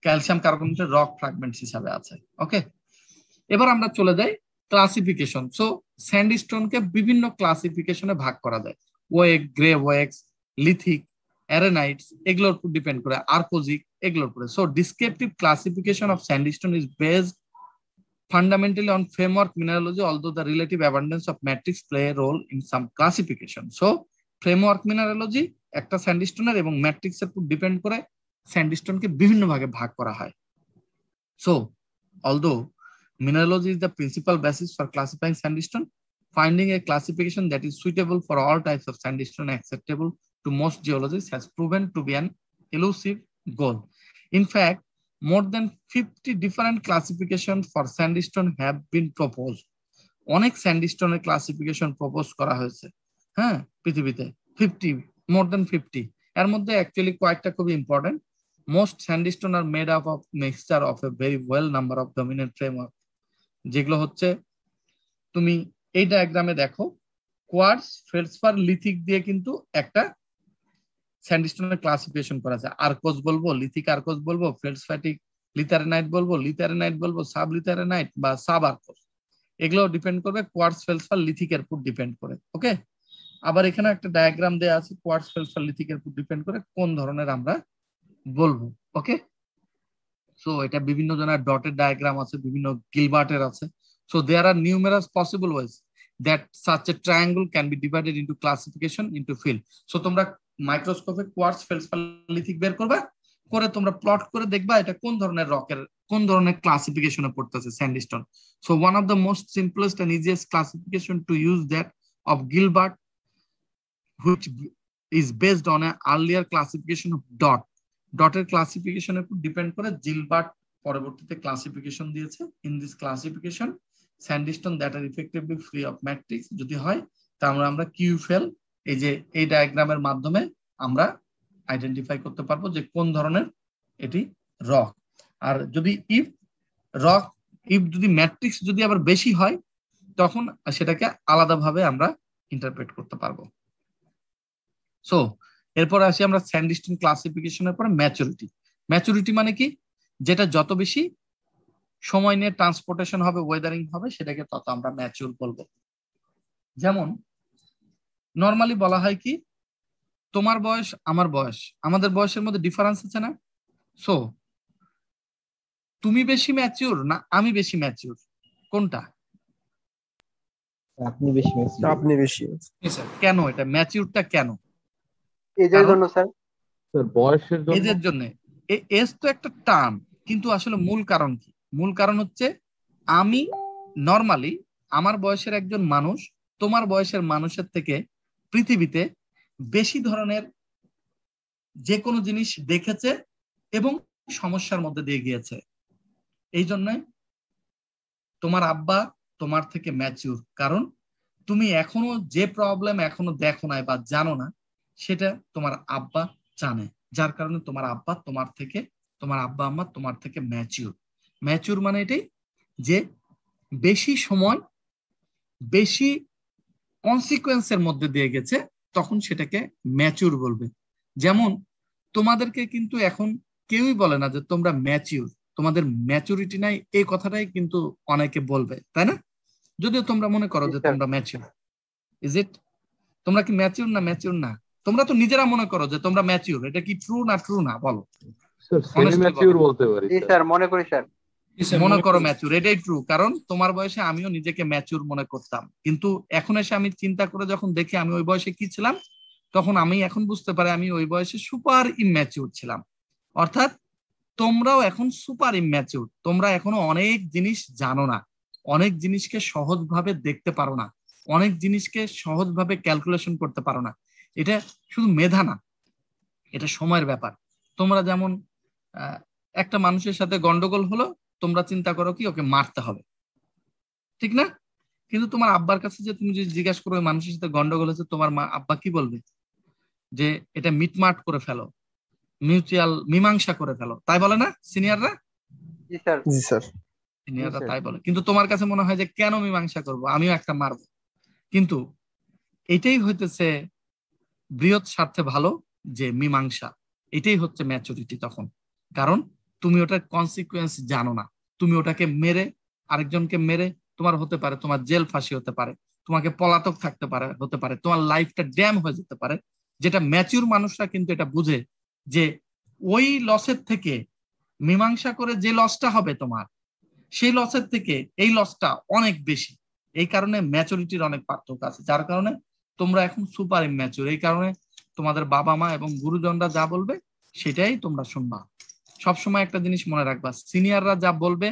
[SPEAKER 1] ক্যালসিয়াম কার্বনেটের রক ফ্র্যাগমেন্টস হিসাবে আছে। ওকে, এবার আমরা চলে যাই ক্লাসিফিকেশন। সো স্যান্ডস্টোনকে বিভিন্ন ক্লাসিফিকেশনে ভাগ করা যায়, ওয়েক, গ্রে ওয়েক্স, লিথিক, অ্যারেনাইটস, এগুলোর উপর ডিপেন্ড করে, আর্কোজিক, এগুলোর উপরে। So descriptive classification of sandstone is based fundamentally on framework mineralogy, although the relative abundance of matrix play a role in some classification. So framework mineralogy একটা স্যান্ডস্টোনের এবং ম্যাট্রিক্সের উপর ডিপেন্ড করে স্যান্ডস্টোনকে বিভিন্ন ভাগে ভাগ করা হয়। So although mineralogy is the principal basis for classifying sandstone, finding a classification that is suitable for all types of sandstone acceptable to most geologists has proven to be an elusive goal. In fact, more than 50 different classifications for sandstone have been proposed. অনেক স্যান্ডস্টোনের classification propose করা হয়েছে, হ্যাঁ, পৃথিবীতে 50, মোর দেন 50। এর মধ্যে actually কয়েকটা খুবই important. Most sandstone are made up of mixture of a very well number of dominant framework, যেগুলো হচ্ছে তুমি এই ডায়াগ্রামে দেখো, কোয়ার্টজ, ফেলসপার, লিথিক দিয়ে কিন্তু একটা স্যান্ডস্টোনের ক্লাসিফিকেশন করা যায়। আর্কোজ বলবো, লিথিক আর্কোজ বলবো, ফেলসফ্যাটিক লিথারেনাইট বলবো, লিথারেনাইট বলবো, সাব লিথারেনাইট বা সাব আর্কোজ, এগুলো ডিপেন্ড করবে কোয়ার্টজ, ফেলসপার, লিথিকের উপর ডিপেন্ড করে। ওকে, আবার এখানে একটা ডায়াগ্রাম দেয়া আছে কোয়ার্টজ, ফেলসপার, লিথিকের উপর ডিপেন্ড করে কোন ধরনের আমরা বলবো। ওকে, সো এটা বিভিন্ন জনের ডটের ডায়াগ্রাম আছে, বিভিন্ন গিলবার্টের আছে। So there are numerous possible ways that such a triangle can be divided into classification into field. So তোমরা মাইক্রোস্কোপে কোয়ার্টজ, ফেলসপার, লিথিক বের করবা, করে তোমরা প্লট করে দেখবা এটা কোন ধরনের রকের, কোন ধরনের ক্লাসিফিকেশনে পড়তেছে sandstone. So one of the most simplest and easiest classification to use that of Gilbert, which is based on an earlier classification of dot. ডটের ক্লাসিফিকেশনের উপর ডিপেন্ড করে গিলবার্ট পরবর্তীতে ক্লাসিফিকেশন দিয়েছে। In this classification, sandstone that are effectively free of matrix যদি হয়, তাহলে আমরা কিউফেল, এই যে এই ডায়াগ্রামের মাধ্যমে আমরা আইডেন্টিফাই করতে পারবো যে কোন ধরনের এটি রক। আর যদি ইফ যদি ম্যাট্রিক্স যদি আবার বেশি হয়, তখন সেটাকে আলাদাভাবে আমরা ইন্টারপ্রেট করতে পারবো। সো এরপর আসি আমরা স্যান্ডস্টোন ক্লাসিফিকেশনের পরে ম্যাচুরিটি। ম্যাচুরিটি মানে কি, যেটা যত বেশি সময় নিয়ে ট্রান্সপোর্টেশন হবে, ওয়েদারিং হবে, সেটাকে তত আমরা ম্যাচিউর বলবো। যেমন নর্মালি বলা হয় কি, তোমার বয়স আমার বয়স, আমাদের বয়সের মধ্যে ডিফারেন্স আছে না? সো তুমি বেশি ম্যাচিউর না আমি বেশি ম্যাচিউর, কোনটা?
[SPEAKER 2] আপনি বেশি ম্যাচিউর।
[SPEAKER 3] আপনি বেশি।
[SPEAKER 1] কেন? এটা ম্যাচিউরটা কেন?
[SPEAKER 3] এজের জন্য স্যার।
[SPEAKER 4] বয়সের জন্য।
[SPEAKER 1] এজের জন্য। এজ তো একটা টার্ম, কিন্তু আসলে মূল কারণ কি? মূল কারণ হচ্ছে আমি নর্মালি আমার বয়সের একজন মানুষ তোমার বয়সের মানুষের থেকে পৃথিবীতে বেশি ধরনের যে কোনো জিনিস দেখেছে এবং সমস্যার মধ্যে দিয়ে গিয়েছে। এই জন্য তোমার আব্বা তোমার থেকে ম্যাচিউর, কারণ তুমি এখনো যে প্রবলেম এখনো দেখো না বা জানো না, সেটা তোমার আব্বা জানে, যার কারণে তোমার আব্বা আম্মা তোমার থেকে ম্যাচিউর। ম্যাচিউর মানে এটাই যে বেশি সময় বেশি কনসিকুয়েন্সের মধ্যে দিয়ে গেছে, তখন সেটাকে ম্যাচিউর বলবে। যেমন তোমাদেরকে কিন্তু এখন কেউই বলে না যে তোমরা ম্যাচিউর, তোমাদের ম্যাচুরিটি নাই, এই কথাটাই কিন্তু অনেকে বলবে, তাই না? যদিও তোমরা মনে করো যে তোমরা ম্যাচিউর। Is it? তোমরা কি ম্যাচিউর না ম্যাচিউর না? তোমরা তো নিজেরা মনে করো যে তোমরা ম্যাচিউর, এটা কি ট্রু না ট্রু না বলো?
[SPEAKER 4] স্যার সেমি ম্যাচিউর বলতে পারি।
[SPEAKER 3] জি স্যার, মনে করি স্যার।
[SPEAKER 1] মনে করো ম্যাচিউর, এটাই ট্রু, কারণ তোমার বয়সে আমিও নিজেকে ম্যাচিউর মনে করতাম, কিন্তু এখন এসে আমি চিন্তা করে যখন দেখি আমি ওই বয়সে কি ছিলাম, তখন আমি এখন বুঝতে পারি আমি ওই বয়সে সুপার ইম্যাচিউর ছিলাম। অর্থাৎ তোমরাও এখন সুপার ইম্যাচিউর, তোমরা এখনো অনেক জিনিস জানো না, অনেক জিনিসকে সহজভাবে দেখতে পারো না, অনেক জিনিসকে সহজভাবে ক্যালকুলেশন করতে পারো না। এটা শুধু মেধা না, এটা সময়ের ব্যাপার। তোমরা যেমন একটা মানুষের সাথে গন্ডগোল হলো, তোমরা চিন্তা করো কি ওকে মারতে হবে, ঠিক না? কিন্তু তোমার আব্বার কাছে যে তুমি যদি জিজ্ঞাসা করো ওই মানুষের সাথে গন্ডগোল হচ্ছে, তোমার মা আব্বা কি বলবে? যে এটা মিটমাট করে ফেলো, মিউচুয়াল মীমাংসা করে ফেলো, তাই বলে না সিনিয়ররা?
[SPEAKER 3] জি স্যার।
[SPEAKER 2] জি স্যার।
[SPEAKER 1] সিনিয়ররা তাই বলে। কিন্তু তোমার কাছে মনে হয় যে কেন মীমাংসা করব, আমিও একটা মারবো। কিন্তু এটাই হইতেছে বৃহৎ স্বার্থে ভালো, যে মীমাংসা, এটাই হচ্ছে ম্যাচুরিটি তখন। কারণ তুমি ওটার কনসিকুয়েন্স জানো না, তুমি ওটাকে মেরে, আরেকজনকে মেরে তোমার হতে পারে তোমার জেল ফাঁসি হতে পারে, তোমাকে পলাতক থাকতে পারে, হতে পারে তোমার লাইফটা ড্যাম হয়ে যেতে পারে। যেটা ম্যাচিউর মানুষরা কিন্তু এটা বুঝে যে ওই লসের থেকে মীমাংসা করে যে লসটা হবে তোমার, সেই লসের থেকে এই লসটা অনেক বেশি। এই কারণে ম্যাচুরিটির অনেক পার্থক্য আছে, যার কারণে তোমরা এখন সুপার ইম্যাচুর। এই কারণে তোমাদের বাবা মা এবং গুরুজনরা যা বলবে সেটাই তোমরা শুনবা। সবসময় একটা জিনিস মনে রাখবা, সিনিয়ররা যা বলবে,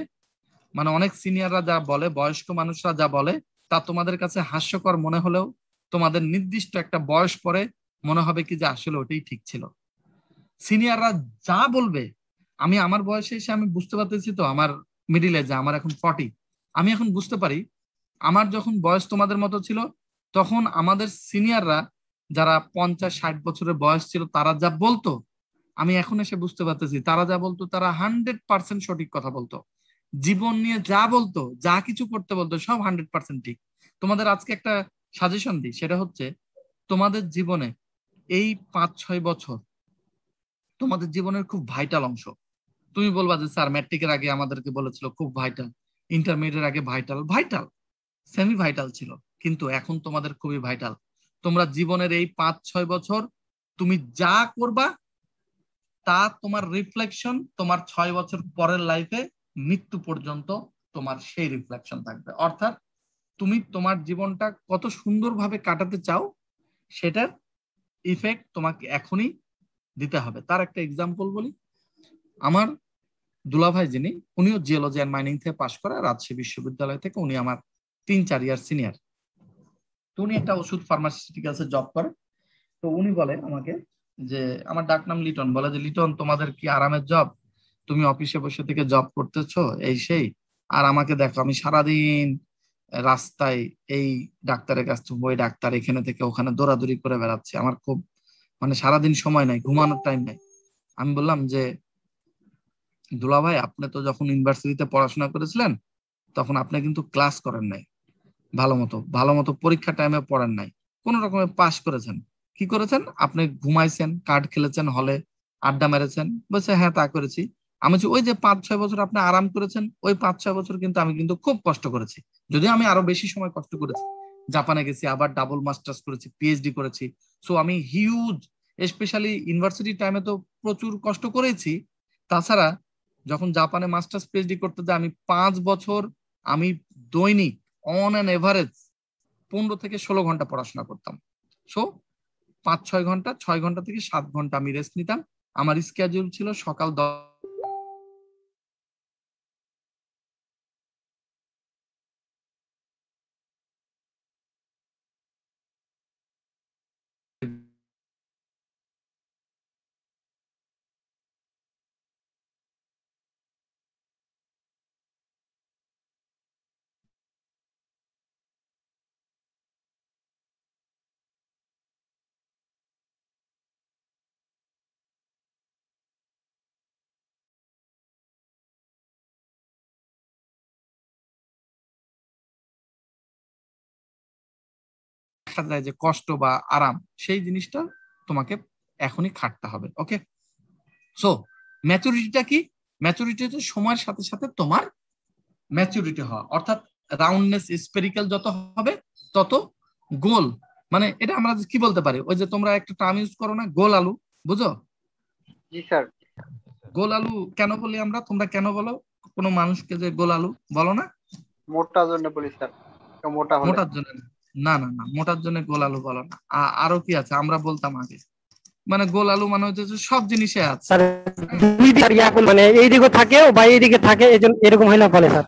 [SPEAKER 1] মানে অনেক সিনিয়ররা যা বলে, বয়স্ক মানুষরা যা বলে, তা তোমাদের কাছে হাস্যকর মনে হলেও তোমাদের নির্দিষ্ট একটা বয়স পরে মনে হবে কি যে আসলে ওটাই ঠিক ছিল। সিনিয়ররা যা বলবে, আমি আমার বয়সে এসে আমি বুঝতে পারতেছি, তো আমার মিডিল এজে, আমার এখন 40, আমি এখন বুঝতে পারি আমার যখন বয়স তোমাদের মতো ছিল, তখন আমাদের সিনিয়ররা যারা 50-60 বছরের বয়স ছিল তারা যা বলতো, আমি এখন এসে বুঝতে পারতেছি তারা যা বলতো তারা 100% সঠিক কথা বলতো। জীবন নিয়ে যা বলতো, যা কিছু করতে বলতো, সব 100% ঠিক। তোমাদের আজকে একটা সাজেশন দিই, সেটা হচ্ছে তোমাদের জীবনে এই 5-6 বছর তোমাদের জীবনের খুব ভাইটাল অংশ। তুমি বলবা যে স্যার ম্যাট্রিকের আগে আমাদেরকে বলেছিল খুব ভাইটাল, ইন্টারমিডিয়েটের আগে ভাইটাল, ভাইটাল, সেমি ভাইটাল ছিল, কিন্তু এখন তোমাদের খুবই ভাইটাল। তোমরা জীবনের এই 5-6 বছর তুমি যা করবা তা তোমার রিফ্লেকশন তোমার 6 বছর পরের লাইফে মৃত্যু পর্যন্ত তোমার সেই রিফ্লেকশন থাকবে। অর্থাৎ তুমি তোমার জীবনটা কত সুন্দরভাবে কাটাতে চাও সেটার ইফেক্ট তোমাকে এখনই দিতে হবে। তার একটা এক্সাম্পল বলি, আমার দুলাভাই যিনি, উনিও জিওলজি অ্যান্ড মাইনিং থেকে পাশ করা, রাজশাহী বিশ্ববিদ্যালয় থেকে, উনি আমার 3-4 ইয়ার সিনিয়র। তো উনি একটা ওষুধ ফার্মাসিউটিক্যালসে জব করে। তো উনি বলে আমাকে যে, আমার ডাক নাম লিটন, বলে যে লিটন তোমাদের কি আরামের জব, তুমি অফিসে বসে থেকে জব করতেছো এই সেই, আর আমাকে দেখো আমি সারাদিন রাস্তায় এই ডাক্তারের কাছ থেকে ওই ডাক্তার, এখানে থেকে ওখানে দৌড়াদৌড়ি করে বেড়াচ্ছি, আমার খুব মানে সারাদিন সময় নাই, ঘুমানোর টাইম নাই। আমি বললাম যে দুলা ভাই, আপনি তো যখন ইউনিভার্সিটিতে পড়াশোনা করেছিলেন তখন আপনি কিন্তু ক্লাস করেন নাই ভালো মতো পরীক্ষা টাইমে পড়েন নাই, কোন রকমে পাশ করেছেন। কি করেছেন? আপনি ঘুমাইছেন, কার্ড খেলেছেন, হলে আড্ডা মেরেছেন। বলছে হ্যাঁ তা করেছি। আমি বলছি ওই যে 5-6 বছর আপনি আরাম করেছেন, ওই 5-6 বছর কিন্তু আমি কিন্তু খুব কষ্ট করেছি, যদিও আমি আরো বেশি সময় কষ্ট করেছি। জাপানে গেছি, আবার ডাবল মাস্টার্স করেছি, পিএইচডি করেছি। সো আমি হিউজ, স্পেশালি ইউনিভার্সিটি টাইমে তো প্রচুর কষ্ট করেছি। তাছাড়া যখন জাপানে মাস্টার্স পিএইচডি করতে যাই, আমি 5 বছর আমি দৈনিক অন অ্যান এভারেজ 15 থেকে 16 ঘন্টা পড়াশোনা করতাম। সো 5-6 ঘন্টা, 6 ঘন্টা থেকে 7 ঘন্টা আমি রেস্ট নিতাম। আমার স্কেডিউল ছিল সকাল 10 দেখা যায় যে কষ্ট বা আরাম, সেই জিনিসটা তোমাকে এখনই খাটতে হবে। ওকে, সো ম্যাচুরিটিটা কি? ম্যাচুরিটি হচ্ছে সময়ের সাথে সাথে তোমার ম্যাচুরিটি হওয়া, অর্থাৎ রাউন্ডনেস স্পেরিক্যাল যত হবে তত গোল, মানে এটা আমরা কি বলতে পারি, ওই যে তোমরা একটা টার্ম ইউজ করো না, গোল আলু, বুঝো?
[SPEAKER 3] জি স্যার।
[SPEAKER 1] গোল আলু কেন বলি আমরা, তোমরা কেন বলো কোনো মানুষকে যে গোল আলু বলো না?
[SPEAKER 3] মোটার জন্য বলি স্যার, মোটা হলে।
[SPEAKER 1] মোটার জন্য না, না না, মোটার জন্য গোল আলু বলো না। আরো কি আছে আমরা বলতাম আগে, মানে গোল আলু মানে হচ্ছে যে সব জিনিসে আছে।
[SPEAKER 5] স্যার দুই দিকে মানে এইদিকে থাকে বা এইদিকে থাকে, এরকম হইলে বলে স্যার।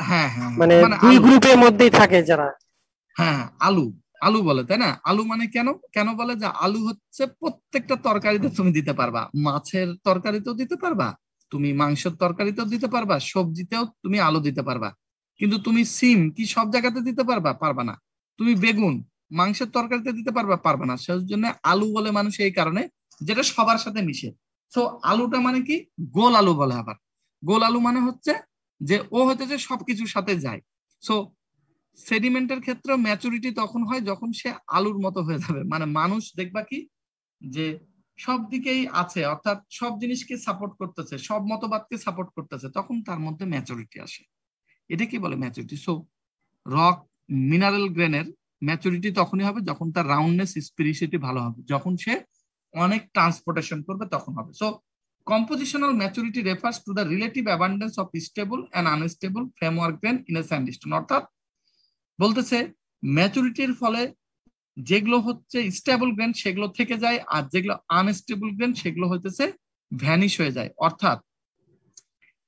[SPEAKER 1] হ্যাঁ হ্যাঁ,
[SPEAKER 5] মানে
[SPEAKER 1] মানে
[SPEAKER 5] দুই
[SPEAKER 1] আলু,
[SPEAKER 5] গ্রুপের মধ্যেই থাকে যারা।
[SPEAKER 1] হ্যাঁ আলু, আলু বলে তাই না? আলু মানে কেন কেন বলে যে আলু হচ্ছে প্রত্যেকটা তরকারিতে তুমি দিতে পারবা, মাছের তরকারিতেও দিতে পারবা, তুমি মাংসের তরকারিতেও দিতে পারবা, সবজিতেও তুমি আলু দিতে পারবা, কিন্তু তুমি সিম কি সব জায়গাতে দিতে পারবা? পারবা না। তুমি বেগুন মাংসের তরকারিতে দিতে পারবা? পারবা না। সেই জন্য আলু বলে মানুষ এই কারণে, যেটা সবার সাথে মিশে। তো আলুটা মানে কি? গোল আলু বলে। আবার গোল আলু মানে হচ্ছে যে ও হইতেছে সবকিছুর সাথে যায়। সো সেডিমেন্টের ক্ষেত্রে ম্যাচুরিটি তখন হয় যখন সে আলুর মতো হয়ে যাবে, মানে মানুষ দেখবা কি যে সব দিকেই আছে, অর্থাৎ সব জিনিসকে সাপোর্ট করতেছে, সব মতবাদকে সাপোর্ট করতেছে, তখন তার মধ্যে ম্যাচুরিটি আসে। এটা কি বলে ম্যাচুরিটি। সো রক মিনারেল গ্রেনের ম্যাচুরিটি তখনই হবে যখন তার রাউন্ডনেস স্পিরিসিটি ভালো হবে, যখন সে অনেক ট্রান্সপোর্টেশন করবে তখন হবে। So compositional maturity refers to the relative abundance of stable and unstable framework grain in a sandstone। অর্থাৎ বলতেছে ম্যাচুরিটির ফলে যেগুলো হচ্ছে স্টেবল গ্রেন সেগুলো থেকে যায়, আর যেগুলো আনস্টেবল গ্রেন সেগুলো হইতেছে ভ্যানিশ হয়ে যায়। অর্থাৎ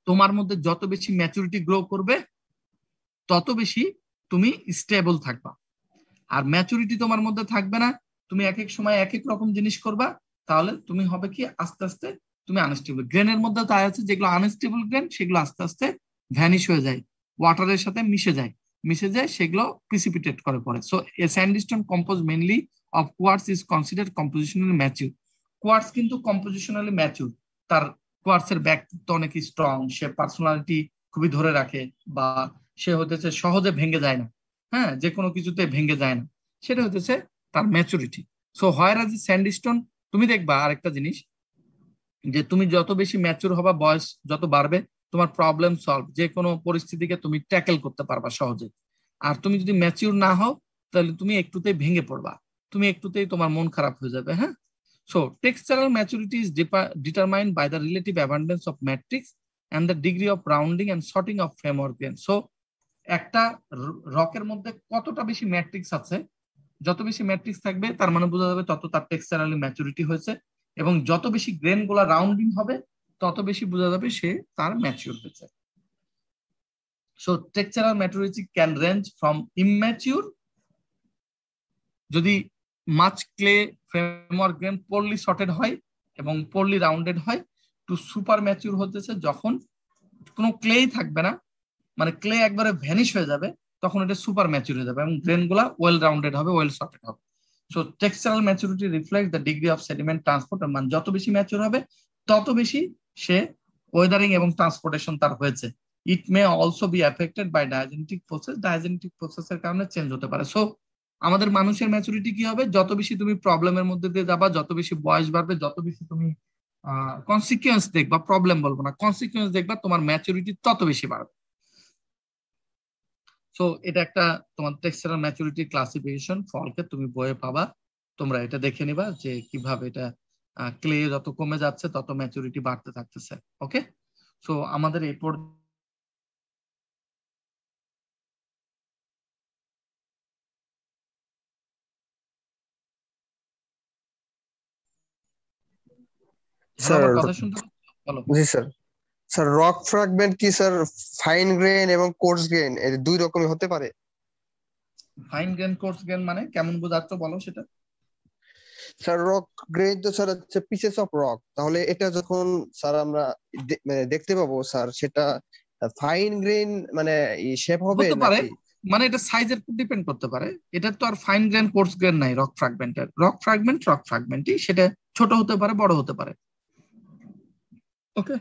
[SPEAKER 1] তোমার মধ্যে যত বেশি ম্যাচুরিটি গ্রো করবে তত বেশি তুমি স্টেবল থাকবা। আর ম্যাচুরিটি তোমার মধ্যে থাকবে না, তুমি এক এক সময় এক এক রকম জিনিস করবা, তাহলে তুমি হবে কি আস্তে আস্তে তুমি আনস্টেবল। গ্রেনের মধ্যে তাই আছে যেগুলো আনস্টেবল গ্রেন সেগুলো আস্তে আস্তে ভ্যানিশ হয়ে যায়, ওয়াটারের সাথে মিশে যায়, সেগুলো প্রিসিপিটেট করে পড়ে। So a sandstone compose mainly of quartz is considered compositionally mature. Quartz কিন্তু কম্পোজিশনালি ম্যাচিউর, তার কোয়ার্টসের ব্যক্তিত্ব অনেক স্ট্রং, সে পার্সোনালিটি খুবই ধরে রাখে, বা সে হতেছে সহজে ভেঙে যায় না, হ্যাঁ, যে কোনো কিছুতে ভেঙে যায় না, সেটা হতেছে তার ম্যাচুরিটি। সো হোয়ার আজ স্যান্ডস্টোন, তুমি দেখবা আরেকটা জিনিস, যে তুমি যত বেশি ম্যাচুর হবা, বয়স যত বাড়বে, তোমার প্রবলেম সলভ, যে কোনো পরিস্থিতিকে তুমি ট্যাকেল করতে পারবা সহজে। আর তুমি যদি ম্যাচিউর না হও তাহলে তুমি একটুতেই ভেঙে পড়বা, তুমি একটুতেই তোমার মন খারাপ হয়ে যাবে। হ্যাঁ, so textural maturity is determined by the relative abundance of matrix and the degree of rounding and sorting of framework grain। So একটা রকের মধ্যে কতটা বেশি ম্যাট্রিক্স আছে, যত বেশি ম্যাট্রিক্স থাকবে তার মানে বোঝা যাবে তত তার টেক্সচারালি ম্যাচুরিটি হয়েছে, এবং যত বেশি গ্রেন গুলা রাউন্ডিং হবে তত বেশি বোঝা যাবে সে তার ম্যাচিউর হয়েছে। So textural maturity can range from immature, যদি much clay framework grain poorly sorted হয় এবং পোরলি রাউন্ডেড হয়, টু সুপার ম্যাচিউর হতেছে যখন কোনো ক্লেই থাকবে না, মানে ক্লে একবারে ভ্যানিশ হয়ে যাবে, তখন এটা সুপার ম্যাচিউর হয়ে যাবে এবং গ্রেন গুলা ওয়েল রাউন্ডেড হবে, ওয়েল সর্টেড হবে। So textural maturity reflect the degree of sediment transport, মানে যত বেশি ম্যাচিউর হবে তত বেশি সে ওয়েদারিং এবং ট্রান্সপোর্টেশন তার হয়েছে। It may also be affected by diagenetic process, diagenetic প্রসেসের কারণে চেঞ্জ হতে পারে। সো আমাদের মানুষের ম্যাচুরিটি কি হবে, যত বেশি তুমি প্রবলেমের মধ্যে দিয়ে যাবা, যত বেশি বয়স বাড়বে, যত বেশি তুমি কনসিকুয়েন্স দেখবা, প্রবলেম বলবো না, কনসিকুয়েন্স দেখবা, তোমার ম্যাচুরিটি তত বেশি বাড়বে। সো এটা একটা তোমার টেক্সচারাল ম্যাচুরিটি ক্লাসিফিকেশন, ফলকে তুমি বইয়ে পাবা, তোমরা এটা দেখে নিবা যে কিভাবে এটা ক্লে যত কমে যাচ্ছে তত ম্যাচুরিটি বাড়তে থাকতেছে। ওকে, সো আমাদের এই
[SPEAKER 6] স্যার
[SPEAKER 1] কথা শুনতে বলো।
[SPEAKER 6] জি স্যার। স্যার রক ফ্র্যাগমেন্ট কি স্যার ফাইন গ্রেন এবং কোর্স গ্রেন এর দুই রকমই হতে পারে?
[SPEAKER 1] ফাইন গ্রেন কোর্স গ্রেন মানে কেমন বোঝাচ্ছ বলো সেটা।
[SPEAKER 6] স্যার রক গ্রেন তো স্যার হচ্ছে পিসেস অফ রক, তাহলে এটা যখন স্যার আমরা মানে দেখতে পাবো স্যার, সেটা ফাইন গ্রেন মানে শেপ হবে
[SPEAKER 1] হতে পারে,
[SPEAKER 6] নাকি?
[SPEAKER 1] মানে এটা সাইজের উপর ডিপেন্ড করতে পারে। এটা তো আর ফাইন গ্রেন কোর্স গ্রেন নাই রক ফ্র্যাগমেন্টের। রক ফ্র্যাগমেন্টই, সেটা ছোট হতে পারে, বড় হতে পারে। ওকে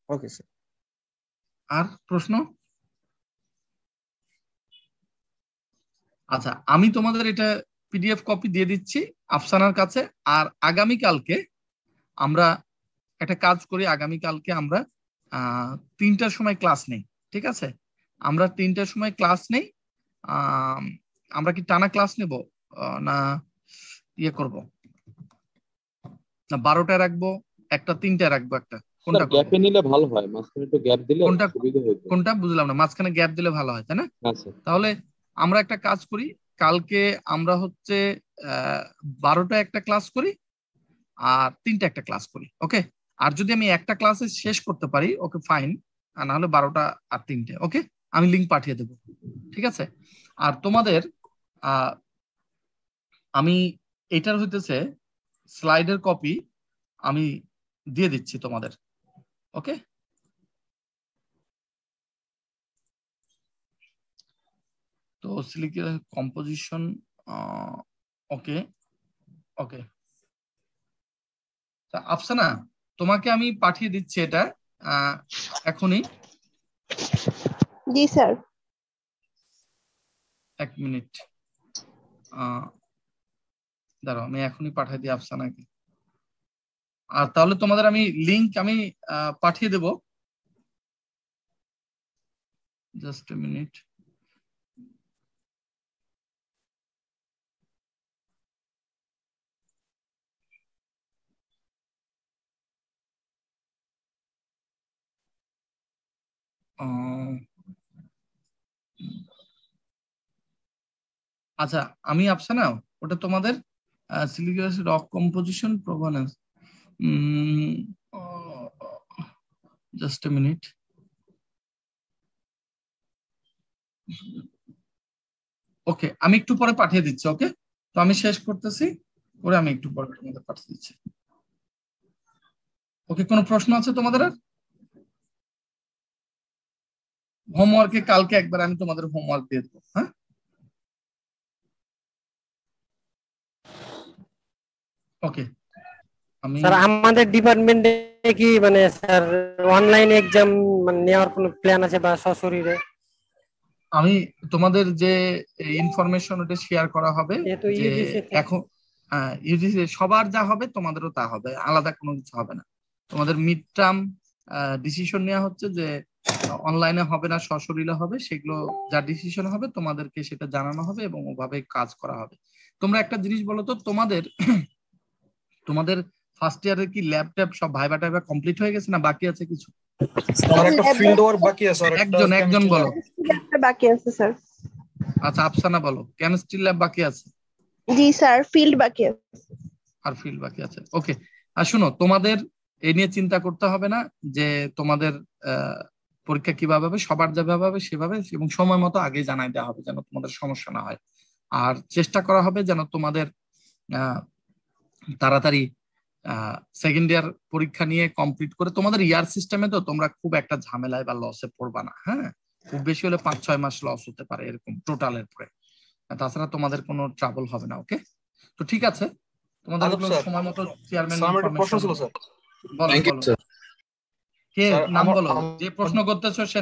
[SPEAKER 6] ওকে স্যার।
[SPEAKER 1] আর প্রশ্ন? আচ্ছা, আমি তোমাদের এটা পিডিএফ কপি দিয়ে দিচ্ছি আফসানার কাছে। আর আগামীকালকে আমরা একটা কাজ করি, আগামীকালকে আমরা 3টার সময় ক্লাস নেই, ঠিক আছে? আমরা 3টার সময় ক্লাস নেই। আমরা কি টানা ক্লাস নেব না ইয়ে করব, না 12টায় রাখবো, একটা 3টায় রাখবো, একটা কোনটা
[SPEAKER 4] গ্যাপে নিলে ভালো হয়, মাঝখানে একটু গ্যাপ দিলে
[SPEAKER 1] কোনটা
[SPEAKER 4] সুবিধা হতো।
[SPEAKER 1] কোনটা বুঝলাম না, মাঝখানে গ্যাপ দিলে ভালো হয় তাই না? তাহলে আমরা একটা কাজ করি, কালকে আমরা হচ্ছে 12টায় একটা ক্লাস করি আর 3টা একটা ক্লাস করি। ওকে, আর যদি আমি একটা ক্লাসে শেষ করতে পারি ওকে ফাইন, আর না হলে 12টা আর 3টে। ওকে, আমি লিংক পাঠিয়ে দেবো, ঠিক আছে? আর তোমাদের আমি এটার হইতেছে স্লাইডের কপি আমি দিয়ে দিচ্ছি তোমাদের। ওকে, তো সিলিকের কম্পোজিশন ওকে ওকে। আফসানা, তোমাকে আমি পাঠিয়ে দিচ্ছি এটা এখনই।
[SPEAKER 7] জি স্যার।
[SPEAKER 1] 1 মিনিট দাঁড়াও, আমি এখনই পাঠিয়ে দিই আফসানাকে। আর তাহলে তোমাদের আমি লিংক আমি পাঠিয়ে দেব। Just a minute. আচ্ছা, আমি আফসানা ওটা তোমাদের silicon rock composition provenance, just a minute. Okay, আমি একটু পরে পাঠিয়ে দিচ্ছি। ওকে, তো আমি শেষ করতেছি, করে আমি একটু পরে তোমাদের পাঠিয়ে দিচ্ছি। ওকে, কোনো প্রশ্ন আছে তোমাদের? আর হোমওয়ার্কে কালকে একবার আমি তোমাদের হোমওয়ার্ক দিয়ে দেবো। হ্যাঁ, ওকে। আমি
[SPEAKER 5] স্যার আমাদের ডিপার্টমেন্টে কি মানে স্যার অনলাইন এক্সাম মানে নেওয়ার কোনো প্ল্যান আছে বা সশরীরে?
[SPEAKER 1] আমি তোমাদের যে ইনফরমেশন ওটা শেয়ার করা হবে
[SPEAKER 5] যেহেতু
[SPEAKER 1] যে এখন ইউজিসি সবার যা হবে তোমাদেরও তা হবে, আলাদা কোনো কিছু হবে না। তোমাদের মিড টার্ম ডিসিশন নেওয়া হচ্ছে যে অনলাইনে হবে না সশরীরে হবে, সেগুলো যা ডিসিশন হবে তোমাদেরকে সেটা জানানো হবে এবং ওভাবে কাজ করা হবে। তোমরা একটা জিনিস বলো তো, তোমাদের ফার্স্ট ইয়ারের কি ল্যাব ট্যাব সব ভাইবা টাইবা কমপ্লিট হয়ে গেছে না বাকি আছে কিছু?
[SPEAKER 8] স্যার একটা ফিল্ড ওয়ার্ক বাকি আছে, আর
[SPEAKER 1] একজন বলো।
[SPEAKER 7] একটা বাকি আছে স্যার।
[SPEAKER 1] আচ্ছা, আফসানা বলো। কেমিস্ট্রি ল্যাব বাকি আছে?
[SPEAKER 7] জি স্যার, ফিল্ড বাকি আছে।
[SPEAKER 1] আর ফিল্ড বাকি আছে, ওকে। আর শুনো, তোমাদের এই নিয়ে চিন্তা করতে হবে না যে তোমাদের পরীক্ষা কিভাবে হবে, সবার যেভাবে হবে সেভাবে এবং সময় মতো আগে জানাই দেওয়া হবে যেন তোমাদের সমস্যা না হয়। আর চেষ্টা করা হবে যেন তোমাদের তাড়াতাড়ি সেকেন্ড ইয়ার পরীক্ষা নিয়ে কমপ্লিট করে, তোমাদের ইয়ার সিস্টেমে তো তোমরা খুব একটা ঝামেলায় বা লসে পড়বা না। হ্যাঁ, খুব বেশি হলে 5-6 মাস লস হতে পারে এরকম টোটালের পরে, তাছাড়া তোমাদের কোনো ট্রাবল হবে না। ওকে, তো ঠিক আছে, তোমাদের সময় মতো চেয়ারম্যান
[SPEAKER 8] প্রশ্ন ছিল স্যার।
[SPEAKER 1] বলো কে নাম বলো, যে প্রশ্ন করতেছো সে